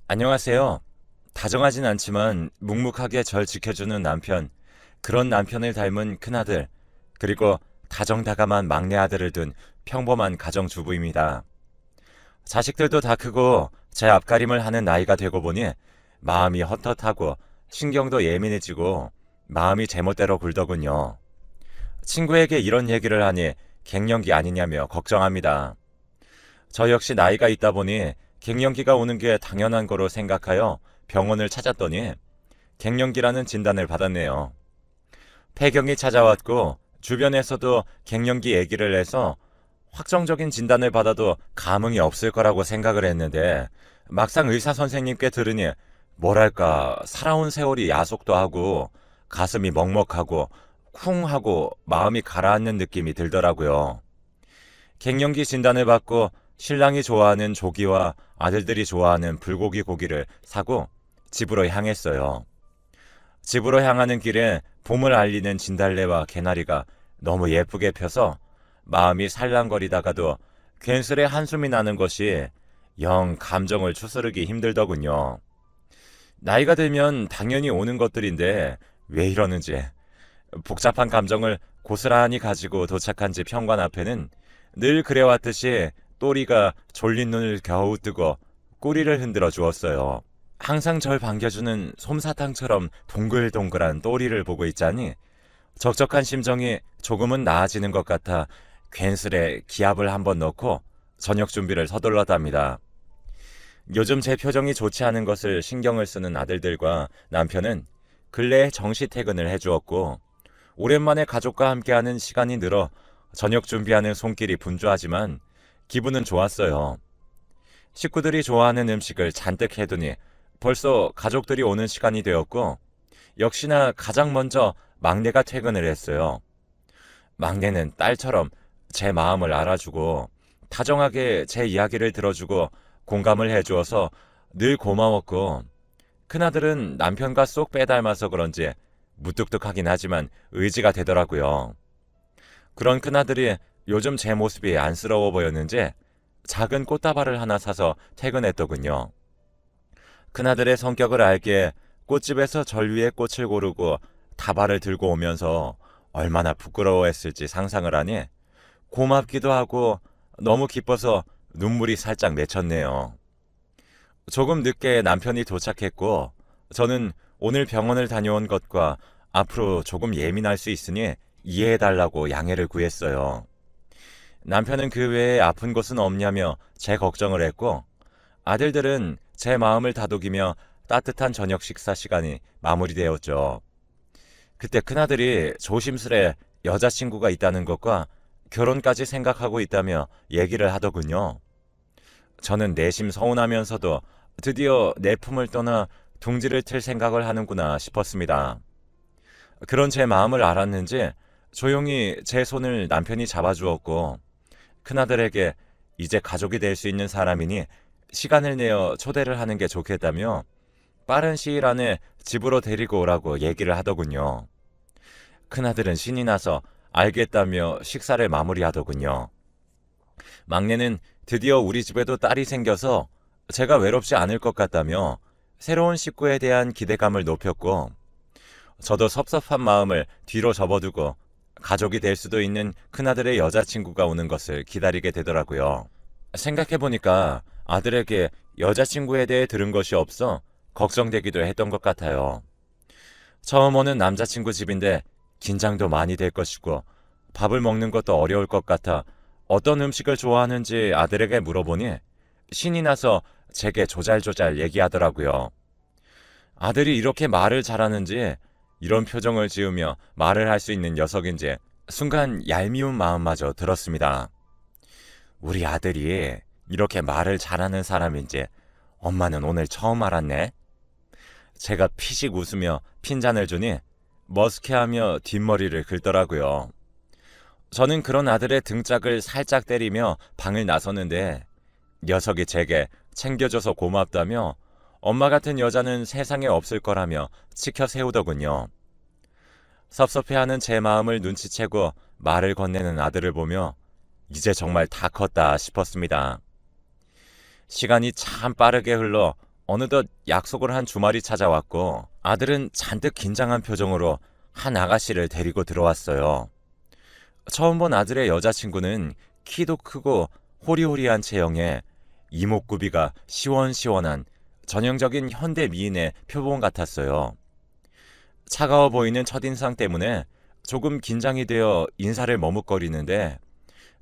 안녕하세요. 다정하진 않지만 묵묵하게 절 지켜주는 남편, 그런 남편을 닮은 큰아들, 그리고 다정다감한 막내 아들을 둔 평범한 가정주부입니다. 자식들도 다 크고 제 앞가림을 하는 나이가 되고 보니 마음이 헛헛하고 신경도 예민해지고 마음이 제멋대로 굴더군요. 친구에게 이런 얘기를 하니 갱년기 아니냐며 걱정합니다. 저 역시 나이가 있다 보니 갱년기가 오는 게 당연한 거로 생각하여 병원을 찾았더니 갱년기라는 진단을 받았네요. 폐경이 찾아왔고 주변에서도 갱년기 얘기를 해서 확정적인 진단을 받아도 감흥이 없을 거라고 생각을 했는데 막상 의사 선생님께 들으니 뭐랄까 살아온 세월이 야속도 하고 가슴이 먹먹하고 쿵 하고 마음이 가라앉는 느낌이 들더라고요. 갱년기 진단을 받고 신랑이 좋아하는 조기와 아들들이 좋아하는 불고기 고기를 사고 집으로 향했어요. 집으로 향하는 길에 봄을 알리는 진달래와 개나리가 너무 예쁘게 펴서 마음이 살랑거리다가도 괜스레 한숨이 나는 것이 영 감정을 추스르기 힘들더군요. 나이가 들면 당연히 오는 것들인데 왜 이러는지 복잡한 감정을 고스란히 가지고 도착한 집 현관 앞에는 늘 그래왔듯이 또리가 졸린 눈을 겨우 뜨고 꼬리를 흔들어 주었어요. 항상 절 반겨주는 솜사탕처럼 동글동글한 또리를 보고 있자니 적적한 심정이 조금은 나아지는 것 같아 괜스레 기압을 한번 넣고 저녁 준비를 서둘렀답니다. 요즘 제 표정이 좋지 않은 것을 신경을 쓰는 아들들과 남편은 근래에 정시 퇴근을 해주었고 오랜만에 가족과 함께하는 시간이 늘어 저녁 준비하는 손길이 분주하지만 기분은 좋았어요. 식구들이 좋아하는 음식을 잔뜩 해두니 벌써 가족들이 오는 시간이 되었고 역시나 가장 먼저 막내가 퇴근을 했어요. 막내는 딸처럼 제 마음을 알아주고 다정하게 제 이야기를 들어주고 공감을 해주어서 늘 고마웠고 큰아들은 남편과 쏙 빼닮아서 그런지 무뚝뚝하긴 하지만 의지가 되더라고요. 그런 큰아들이 요즘 제 모습이 안쓰러워 보였는지 작은 꽃다발을 하나 사서 퇴근했더군요. 큰아들의 성격을 알기에 꽃집에서 절 위에 꽃을 고르고 다발을 들고 오면서 얼마나 부끄러워했을지 상상을 하니 고맙기도 하고 너무 기뻐서 눈물이 살짝 맺혔네요. 조금 늦게 남편이 도착했고 저는 오늘 병원을 다녀온 것과 앞으로 조금 예민할 수 있으니 이해해달라고 양해를 구했어요. 남편은 그 외에 아픈 곳은 없냐며 제 걱정을 했고 아들들은 제 마음을 다독이며 따뜻한 저녁 식사 시간이 마무리되었죠. 그때 큰아들이 조심스레 여자친구가 있다는 것과 결혼까지 생각하고 있다며 얘기를 하더군요. 저는 내심 서운하면서도 드디어 내 품을 떠나 둥지를 틀 생각을 하는구나 싶었습니다. 그런 제 마음을 알았는지 조용히 제 손을 남편이 잡아주었고 큰아들에게 이제 가족이 될 수 있는 사람이니 시간을 내어 초대를 하는 게 좋겠다며 빠른 시일 안에 집으로 데리고 오라고 얘기를 하더군요. 큰아들은 신이 나서 알겠다며 식사를 마무리하더군요. 막내는 드디어 우리 집에도 딸이 생겨서 제가 외롭지 않을 것 같다며 새로운 식구에 대한 기대감을 높였고 저도 섭섭한 마음을 뒤로 접어두고 가족이 될 수도 있는 큰아들의 여자친구가 오는 것을 기다리게 되더라고요. 생각해보니까 아들에게 여자친구에 대해 들은 것이 없어 걱정되기도 했던 것 같아요. 처음 오는 남자친구 집인데 긴장도 많이 될 것이고 밥을 먹는 것도 어려울 것 같아 어떤 음식을 좋아하는지 아들에게 물어보니 신이 나서 제게 조잘조잘 얘기하더라고요. 아들이 이렇게 말을 잘하는지 이런 표정을 지으며 말을 할 수 있는 녀석인지 순간 얄미운 마음마저 들었습니다. 우리 아들이 이렇게 말을 잘하는 사람인지 엄마는 오늘 처음 알았네. 제가 피식 웃으며 핀잔을 주니 머쓱해하며 뒷머리를 긁더라고요. 저는 그런 아들의 등짝을 살짝 때리며 방을 나섰는데 녀석이 제게 챙겨줘서 고맙다며 엄마 같은 여자는 세상에 없을 거라며 치켜 세우더군요. 섭섭해하는 제 마음을 눈치채고 말을 건네는 아들을 보며 이제 정말 다 컸다 싶었습니다. 시간이 참 빠르게 흘러 어느덧 약속을 한 주말이 찾아왔고 아들은 잔뜩 긴장한 표정으로 한 아가씨를 데리고 들어왔어요. 처음 본 아들의 여자친구는 키도 크고 호리호리한 체형에 이목구비가 시원시원한 전형적인 현대 미인의 표본 같았어요. 차가워 보이는 첫인상 때문에 조금 긴장이 되어 인사를 머뭇거리는데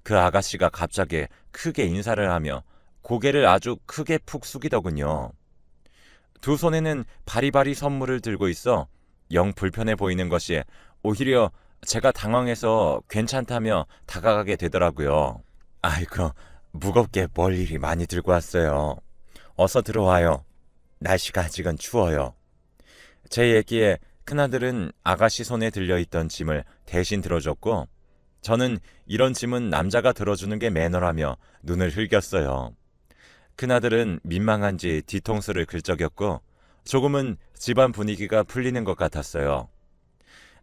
그 아가씨가 갑자기 크게 인사를 하며 고개를 아주 크게 푹 숙이더군요. 두 손에는 바리바리 선물을 들고 있어 영 불편해 보이는 것이 오히려 제가 당황해서 괜찮다며 다가가게 되더라고요. 아이고, 무겁게 뭘 이리 많이 들고 왔어요. 어서 들어와요. 날씨가 아직은 추워요. 제 얘기에 큰아들은 아가씨 손에 들려있던 짐을 대신 들어줬고 저는 이런 짐은 남자가 들어주는 게 매너라며 눈을 흘겼어요. 큰아들은 민망한지 뒤통수를 긁적였고 조금은 집안 분위기가 풀리는 것 같았어요.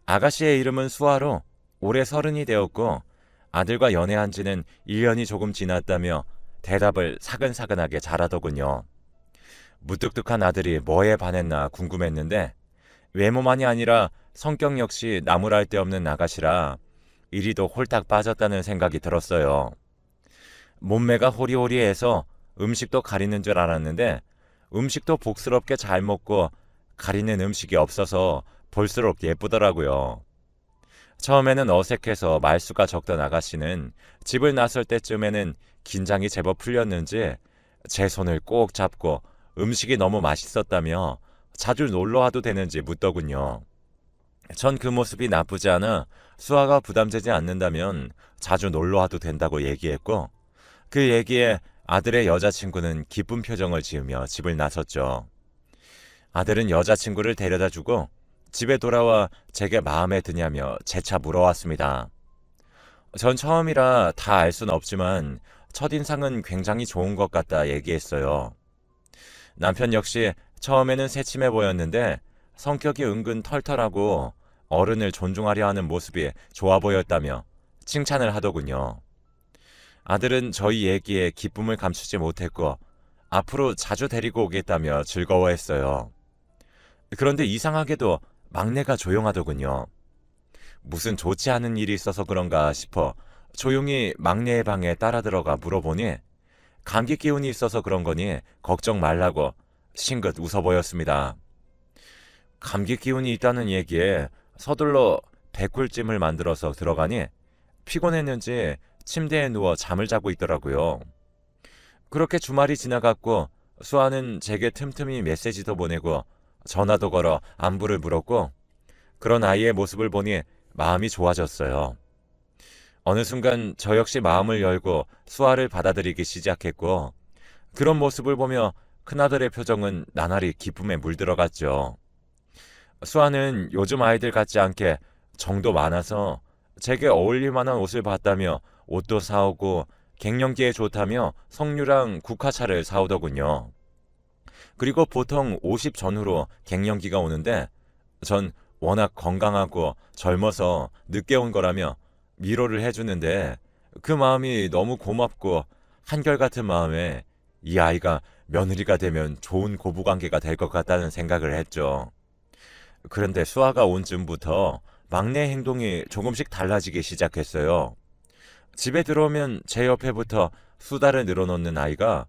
아가씨의 이름은 수아로 올해 30이 되었고 아들과 연애한 지는 1년이 조금 지났다며 대답을 사근사근하게 잘하더군요. 무뚝뚝한 아들이 뭐에 반했나 궁금했는데 외모만이 아니라 성격 역시 나무랄 데 없는 아가씨라 이리도 홀딱 빠졌다는 생각이 들었어요. 몸매가 호리호리해서 음식도 가리는 줄 알았는데 음식도 복스럽게 잘 먹고 가리는 음식이 없어서 볼수록 예쁘더라고요. 처음에는 어색해서 말수가 적던 아가씨는 집을 나설 때쯤에는 긴장이 제법 풀렸는지 제 손을 꼭 잡고 음식이 너무 맛있었다며 자주 놀러와도 되는지 묻더군요. 전 그 모습이 나쁘지 않아 수아가 부담되지 않는다면 자주 놀러와도 된다고 얘기했고 그 얘기에 아들의 여자친구는 기쁜 표정을 지으며 집을 나섰죠. 아들은 여자친구를 데려다주고 집에 돌아와 제게 마음에 드냐며 재차 물어왔습니다. 전 처음이라 다 알 순 없지만 첫인상은 굉장히 좋은 것 같다 얘기했어요. 남편 역시 처음에는 새침해 보였는데 성격이 은근 털털하고 어른을 존중하려 하는 모습이 좋아 보였다며 칭찬을 하더군요. 아들은 저희 얘기에 기쁨을 감추지 못했고 앞으로 자주 데리고 오겠다며 즐거워했어요. 그런데 이상하게도 막내가 조용하더군요. 무슨 좋지 않은 일이 있어서 그런가 싶어 조용히 막내의 방에 따라 들어가 물어보니 감기 기운이 있어서 그런 거니 걱정 말라고 싱긋 웃어 보였습니다. 감기 기운이 있다는 얘기에 서둘러 백꿀찜을 만들어서 들어가니 피곤했는지 침대에 누워 잠을 자고 있더라고요. 그렇게 주말이 지나갔고 수아는 제게 틈틈이 메시지도 보내고 전화도 걸어 안부를 물었고 그런 아이의 모습을 보니 마음이 좋아졌어요. 어느 순간 저 역시 마음을 열고 수아를 받아들이기 시작했고 그런 모습을 보며 큰아들의 표정은 나날이 기쁨에 물들어갔죠. 수아는 요즘 아이들 같지 않게 정도 많아서 제게 어울릴 만한 옷을 봤다며 옷도 사오고 갱년기에 좋다며 석류랑 국화차를 사오더군요. 그리고 보통 50 전후로 갱년기가 오는데 전 워낙 건강하고 젊어서 늦게 온 거라며 위로를 해주는데 그 마음이 너무 고맙고 한결같은 마음에 이 아이가 며느리가 되면 좋은 고부관계가 될 것 같다는 생각을 했죠. 그런데 수아가 온 즈음부터 막내 행동이 조금씩 달라지기 시작했어요. 집에 들어오면 제 옆에부터 수다를 늘어놓는 아이가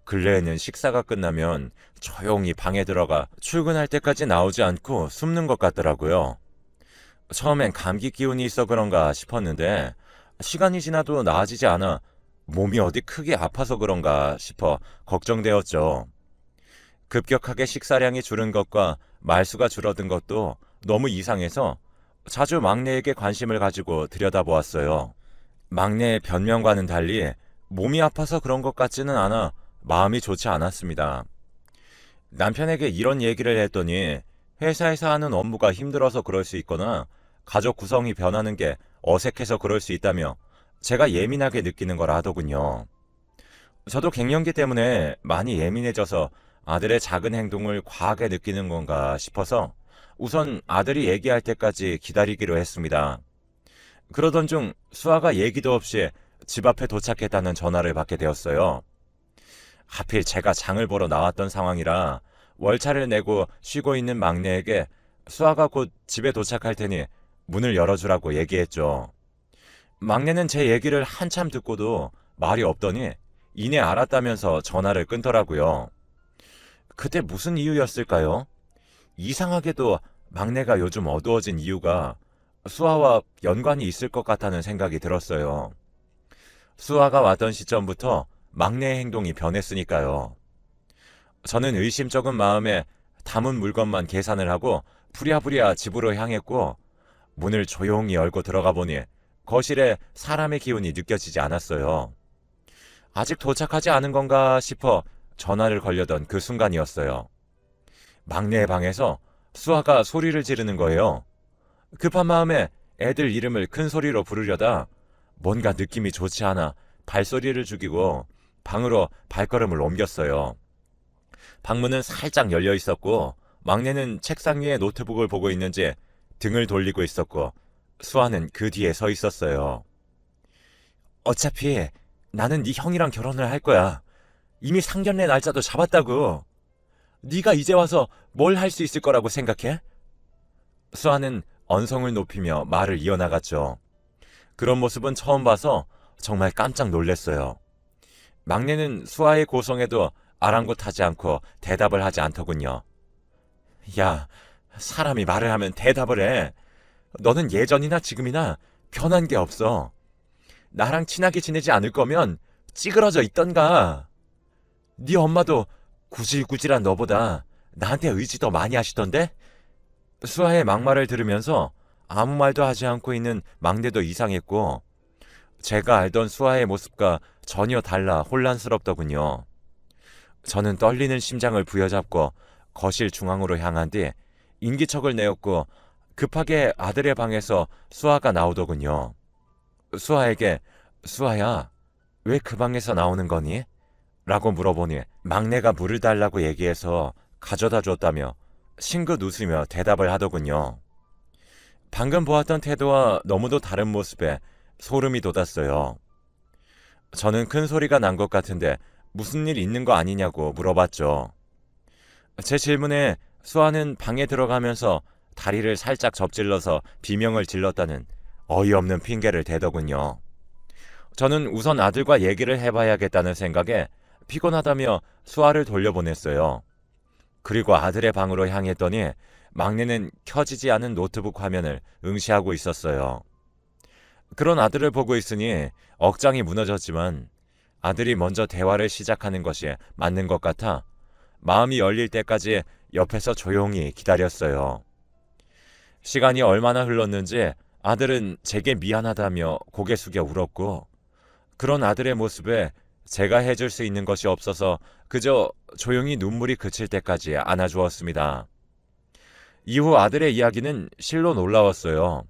근래에는 식사가 끝나면 조용히 방에 들어가 출근할 때까지 나오지 않고 숨는 것 같더라고요. 처음엔 감기 기운이 있어 그런가 싶었는데 시간이 지나도 나아지지 않아 몸이 어디 크게 아파서 그런가 싶어 걱정되었죠. 급격하게 식사량이 줄은 것과 말수가 줄어든 것도 너무 이상해서 자주 막내에게 관심을 가지고 들여다보았어요. 막내의 변명과는 달리 몸이 아파서 그런 것 같지는 않아 마음이 좋지 않았습니다. 남편에게 이런 얘기를 했더니 회사에서 하는 업무가 힘들어서 그럴 수 있거나 가족 구성이 변하는 게 어색해서 그럴 수 있다며 제가 예민하게 느끼는 거라 하더군요. 저도 갱년기 때문에 많이 예민해져서 아들의 작은 행동을 과하게 느끼는 건가 싶어서 우선 아들이 얘기할 때까지 기다리기로 했습니다. 그러던 중 수아가 얘기도 없이 집 앞에 도착했다는 전화를 받게 되었어요. 하필 제가 장을 보러 나왔던 상황이라 월차를 내고 쉬고 있는 막내에게 수아가 곧 집에 도착할 테니 문을 열어주라고 얘기했죠. 막내는 제 얘기를 한참 듣고도 말이 없더니 이내 알았다면서 전화를 끊더라고요. 그때 무슨 이유였을까요? 이상하게도 막내가 요즘 어두워진 이유가 수아와 연관이 있을 것 같다는 생각이 들었어요. 수아가 왔던 시점부터 막내의 행동이 변했으니까요. 저는 의심쩍은 마음에 담은 물건만 계산을 하고 부랴부랴 집으로 향했고 문을 조용히 열고 들어가 보니 거실에 사람의 기운이 느껴지지 않았어요. 아직 도착하지 않은 건가 싶어 전화를 걸려던 그 순간이었어요. 막내의 방에서 수아가 소리를 지르는 거예요. 급한 마음에 애들 이름을 큰 소리로 부르려다 뭔가 느낌이 좋지 않아 발소리를 죽이고 방으로 발걸음을 옮겼어요. 방문은 살짝 열려 있었고 막내는 책상 위에 노트북을 보고 있는지 등을 돌리고 있었고 수아는 그 뒤에 서 있었어요. 어차피 나는 네 형이랑 결혼을 할 거야. 이미 상견례 날짜도 잡았다고. 네가 이제 와서 뭘 할 수 있을 거라고 생각해? 수아는 언성을 높이며 말을 이어나갔죠. 그런 모습은 처음 봐서 정말 깜짝 놀랐어요. 막내는 수아의 고성에도 아랑곳하지 않고 대답을 하지 않더군요. 야, 사람이 말을 하면 대답을 해. 너는 예전이나 지금이나 변한 게 없어. 나랑 친하게 지내지 않을 거면 찌그러져 있던가. 네 엄마도 구질구질한 너보다 나한테 의지 더 많이 하시던데? 수아의 막말을 들으면서 아무 말도 하지 않고 있는 막내도 이상했고 제가 알던 수아의 모습과 전혀 달라 혼란스럽더군요. 저는 떨리는 심장을 부여잡고 거실 중앙으로 향한 뒤 인기척을 내었고 급하게 아들의 방에서 수아가 나오더군요. 수아에게 수아야, 왜 그 방에서 나오는 거니? 라고 물어보니 막내가 물을 달라고 얘기해서 가져다 줬다며 싱긋 웃으며 대답을 하더군요. 방금 보았던 태도와 너무도 다른 모습에 소름이 돋았어요. 저는 큰 소리가 난 것 같은데 무슨 일 있는 거 아니냐고 물어봤죠. 제 질문에 수아는 방에 들어가면서 다리를 살짝 접질러서 비명을 질렀다는 어이없는 핑계를 대더군요. 저는 우선 아들과 얘기를 해봐야겠다는 생각에 피곤하다며 수아를 돌려보냈어요. 그리고 아들의 방으로 향했더니 막내는 켜지지 않은 노트북 화면을 응시하고 있었어요. 그런 아들을 보고 있으니 억장이 무너졌지만 아들이 먼저 대화를 시작하는 것이 맞는 것 같아 마음이 열릴 때까지 옆에서 조용히 기다렸어요. 시간이 얼마나 흘렀는지 아들은 제게 미안하다며 고개 숙여 울었고 그런 아들의 모습에 제가 해줄 수 있는 것이 없어서 그저 조용히 눈물이 그칠 때까지 안아주었습니다. 이후 아들의 이야기는 실로 놀라웠어요.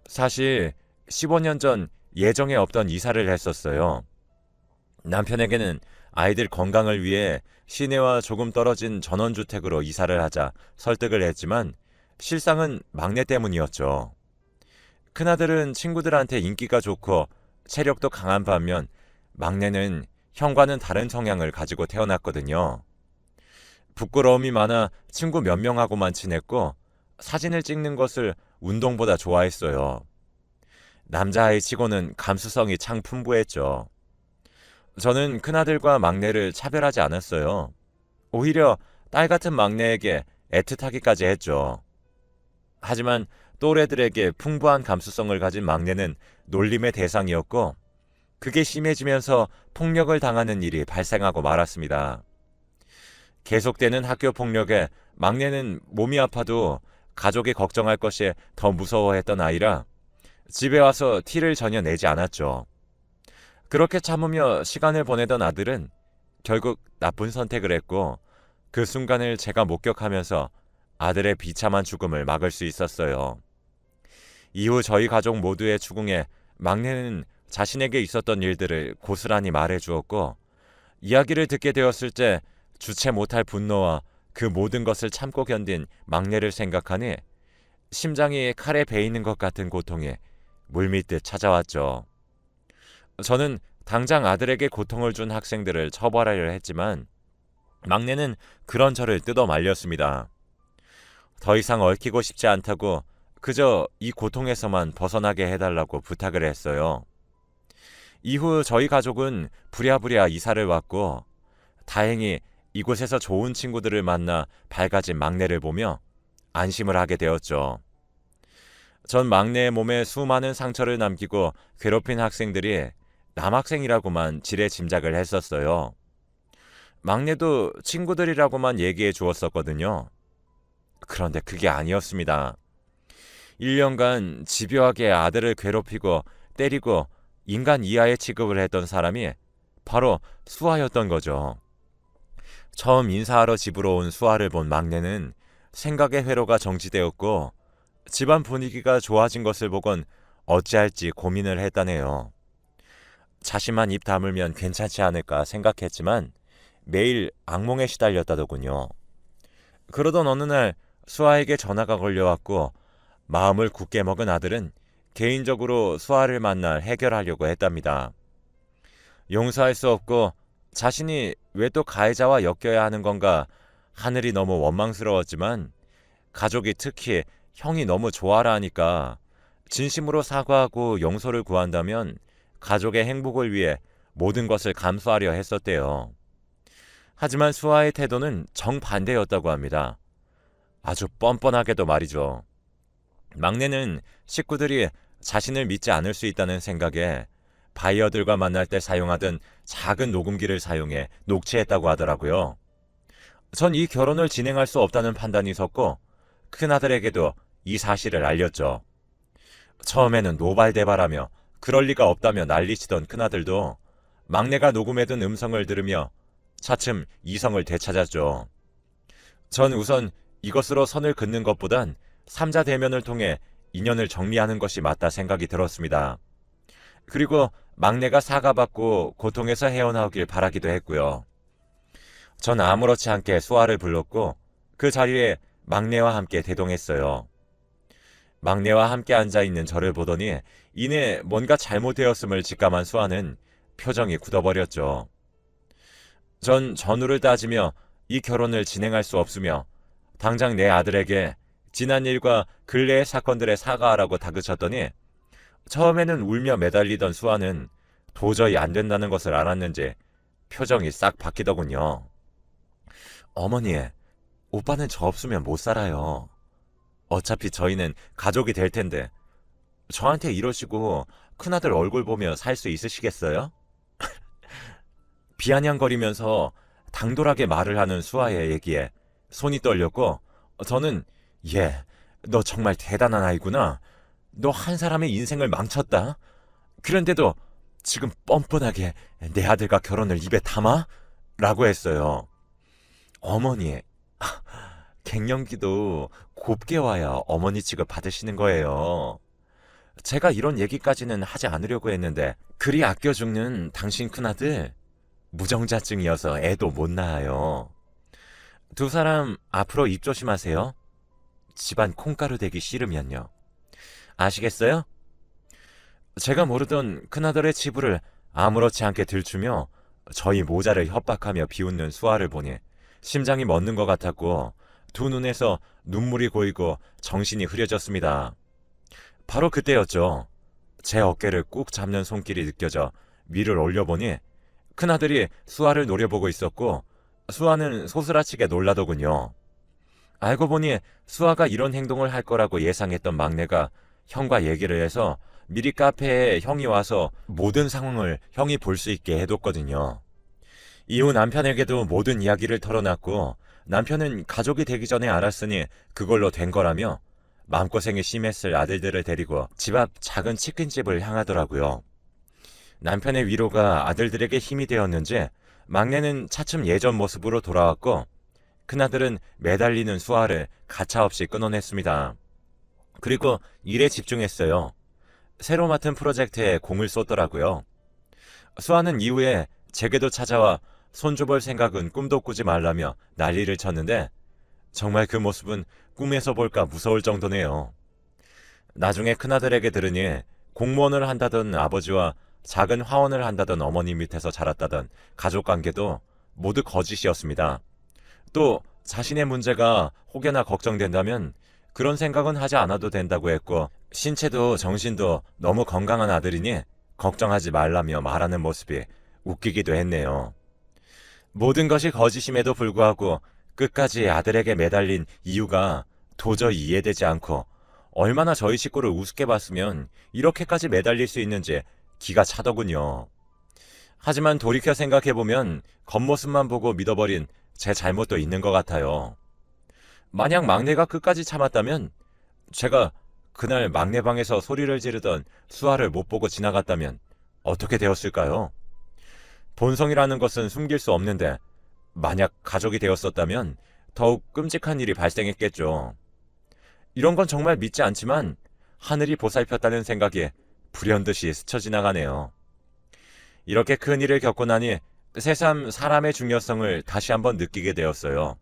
사실 15년 전 예정에 없던 이사를 했었어요. 남편에게는 아이들 건강을 위해 시내와 조금 떨어진 전원주택으로 이사를 하자 설득을 했지만 실상은 막내 때문이었죠. 큰아들은 친구들한테 인기가 좋고 체력도 강한 반면 막내는 형과는 다른 성향을 가지고 태어났거든요. 부끄러움이 많아 친구 몇 명하고만 친했고 사진을 찍는 것을 운동보다 좋아했어요. 남자아이 치고는 감수성이 창 풍부했죠. 저는 큰아들과 막내를 차별하지 않았어요. 오히려 딸 같은 막내에게 애틋하기까지 했죠. 하지만 또래들에게 풍부한 감수성을 가진 막내는 놀림의 대상이었고 그게 심해지면서 폭력을 당하는 일이 발생하고 말았습니다. 계속되는 학교 폭력에 막내는 몸이 아파도 가족이 걱정할 것이 더 무서워했던 아이라 집에 와서 티를 전혀 내지 않았죠. 그렇게 참으며 시간을 보내던 아들은 결국 나쁜 선택을 했고 그 순간을 제가 목격하면서 아들의 비참한 죽음을 막을 수 있었어요. 이후 저희 가족 모두의 추궁에 막내는 자신에게 있었던 일들을 고스란히 말해주었고 이야기를 듣게 되었을 때 주체 못할 분노와 그 모든 것을 참고 견딘 막내를 생각하니 심장이 칼에 베이는 것 같은 고통이 물밀듯 찾아왔죠. 저는 당장 아들에게 고통을 준 학생들을 처벌하려 했지만 막내는 그런 저를 뜯어 말렸습니다. 더 이상 얽히고 싶지 않다고 그저 이 고통에서만 벗어나게 해달라고 부탁을 했어요. 이후 저희 가족은 부랴부랴 이사를 왔고 다행히 이곳에서 좋은 친구들을 만나 밝아진 막내를 보며 안심을 하게 되었죠. 전 막내의 몸에 수많은 상처를 남기고 괴롭힌 학생들이 남학생이라고만 지레 짐작을 했었어요. 막내도 친구들이라고만 얘기해 주었었거든요. 그런데 그게 아니었습니다. 1년간 집요하게 아들을 괴롭히고 때리고 인간 이하의 취급을 했던 사람이 바로 수아였던 거죠. 처음 인사하러 집으로 온 수아를 본 막내는 생각의 회로가 정지되었고 집안 분위기가 좋아진 것을 보곤 어찌할지 고민을 했다네요. 자신만 입 다물면 괜찮지 않을까 생각했지만 매일 악몽에 시달렸다더군요. 그러던 어느 날 수아에게 전화가 걸려왔고 마음을 굳게 먹은 아들은 개인적으로 수아를 만나 해결하려고 했답니다. 용서할 수 없고 자신이 왜 또 가해자와 엮여야 하는 건가 하늘이 너무 원망스러웠지만 가족이 특히 형이 너무 좋아라 하니까 진심으로 사과하고 용서를 구한다면 가족의 행복을 위해 모든 것을 감수하려 했었대요. 하지만 수아의 태도는 정반대였다고 합니다. 아주 뻔뻔하게도 말이죠. 막내는 식구들이 자신을 믿지 않을 수 있다는 생각에 바이어들과 만날 때 사용하던 작은 녹음기를 사용해 녹취했다고 하더라고요. 전 이 결혼을 진행할 수 없다는 판단이 섰고 큰아들에게도 이 사실을 알렸죠. 처음에는 노발대발하며 그럴 리가 없다며 난리치던 큰아들도 막내가 녹음해둔 음성을 들으며 차츰 이성을 되찾았죠. 전 우선 이것으로 선을 긋는 것보단 3자 대면을 통해 인연을 정리하는 것이 맞다 생각이 들었습니다. 그리고 막내가 사과받고 고통에서 헤어나오길 바라기도 했고요. 전 아무렇지 않게 수아를 불렀고 그 자리에 막내와 함께 대동했어요. 막내와 함께 앉아있는 저를 보더니 이내 뭔가 잘못되었음을 직감한 수아는 표정이 굳어버렸죠. 전 전우를 따지며 이 결혼을 진행할 수 없으며 당장 내 아들에게 지난 일과 근래의 사건들에 사과하라고 다그쳤더니 처음에는 울며 매달리던 수아는 도저히 안 된다는 것을 알았는지 표정이 싹 바뀌더군요. 어머니, 오빠는 저 없으면 못 살아요. 어차피 저희는 가족이 될 텐데 저한테 이러시고 큰아들 얼굴 보며 살 수 있으시겠어요? 비아냥거리면서 당돌하게 말을 하는 수아의 얘기에 손이 떨렸고 저는 너 정말 대단한 아이구나. 너 한 사람의 인생을 망쳤다. 그런데도 지금 뻔뻔하게 내 아들과 결혼을 입에 담아? 라고 했어요. 어머니, 갱년기도 곱게 와야 어머니 취급 받으시는 거예요. 제가 이런 얘기까지는 하지 않으려고 했는데 그리 아껴 죽는 당신 큰아들 무정자증이어서 애도 못 낳아요. 두 사람 앞으로 입 조심하세요. 집안 콩가루 되기 싫으면요. 아시겠어요? 제가 모르던 큰아들의 치부를 아무렇지 않게 들추며 저희 모자를 협박하며 비웃는 수아를 보니 심장이 멎는 것 같았고 두 눈에서 눈물이 고이고 정신이 흐려졌습니다. 바로 그때였죠. 제 어깨를 꾹 잡는 손길이 느껴져 위를 올려보니 큰아들이 수아를 노려보고 있었고 수아는 소스라치게 놀라더군요. 알고 보니 수아가 이런 행동을 할 거라고 예상했던 막내가 형과 얘기를 해서 미리 카페에 형이 와서 모든 상황을 형이 볼 수 있게 해뒀거든요. 이후 남편에게도 모든 이야기를 털어놨고 남편은 가족이 되기 전에 알았으니 그걸로 된 거라며 마음고생이 심했을 아들들을 데리고 집 앞 작은 치킨집을 향하더라고요. 남편의 위로가 아들들에게 힘이 되었는지 막내는 차츰 예전 모습으로 돌아왔고 큰아들은 매달리는 수아를 가차없이 끊어냈습니다. 그리고 일에 집중했어요. 새로 맡은 프로젝트에 공을 쏟더라고요. 수아는 이후에 제게도 찾아와 손줘볼 생각은 꿈도 꾸지 말라며 난리를 쳤는데 정말 그 모습은 꿈에서 볼까 무서울 정도네요. 나중에 큰아들에게 들으니 공무원을 한다던 아버지와 작은 화원을 한다던 어머니 밑에서 자랐다던 가족관계도 모두 거짓이었습니다. 또 자신의 문제가 혹여나 걱정된다면 그런 생각은 하지 않아도 된다고 했고, 신체도 정신도 너무 건강한 아들이니 걱정하지 말라며 말하는 모습이 웃기기도 했네요. 모든 것이 거짓임에도 불구하고 끝까지 아들에게 매달린 이유가 도저히 이해되지 않고, 얼마나 저희 식구를 우습게 봤으면 이렇게까지 매달릴 수 있는지 기가 차더군요. 하지만 돌이켜 생각해보면 겉모습만 보고 믿어버린 제 잘못도 있는 것 같아요. 만약 막내가 끝까지 참았다면, 제가 그날 막내 방에서 소리를 지르던 수아를 못 보고 지나갔다면 어떻게 되었을까요? 본성이라는 것은 숨길 수 없는데, 만약 가족이 되었었다면 더욱 끔찍한 일이 발생했겠죠. 이런 건 정말 믿지 않지만 하늘이 보살폈다는 생각이 불현듯이 스쳐 지나가네요. 이렇게 큰 일을 겪고 나니 새삼 사람의 중요성을 다시 한번 느끼게 되었어요.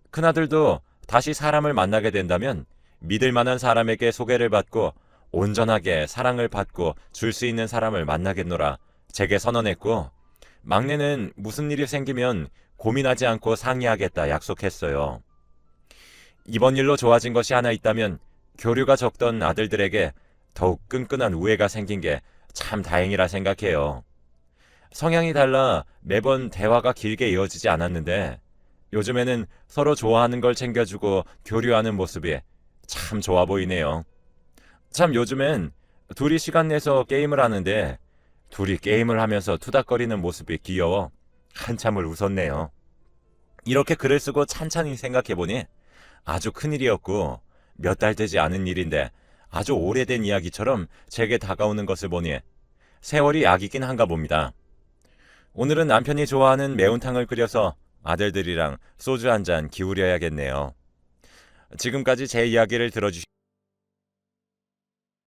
큰아들도 다시 사람을 만나게 된다면 믿을 만한 사람에게 소개를 받고 온전하게 사랑을 받고 줄 수 있는 사람을 만나겠노라 제게 선언했고, 막내는 무슨 일이 생기면 고민하지 않고 상의하겠다 약속했어요. 이번 일로 좋아진 것이 하나 있다면 교류가 적던 아들들에게 더욱 끈끈한 우애가 생긴 게 참 다행이라 생각해요. 성향이 달라 매번 대화가 길게 이어지지 않았는데, 요즘에는 서로 좋아하는 걸 챙겨주고 교류하는 모습이 참 좋아 보이네요. 참 요즘엔 둘이 시간 내서 게임을 하는데 둘이 게임을 하면서 투닥거리는 모습이 귀여워 한참을 웃었네요. 이렇게 글을 쓰고 찬찬히 생각해보니 아주 큰일이었고 몇 달 되지 않은 일인데 아주 오래된 이야기처럼 제게 다가오는 것을 보니 세월이 약이긴 한가 봅니다. 오늘은 남편이 좋아하는 매운탕을 끓여서 아들들이랑 소주 한 잔 기울여야겠네요. 지금까지 제 이야기를 들어주신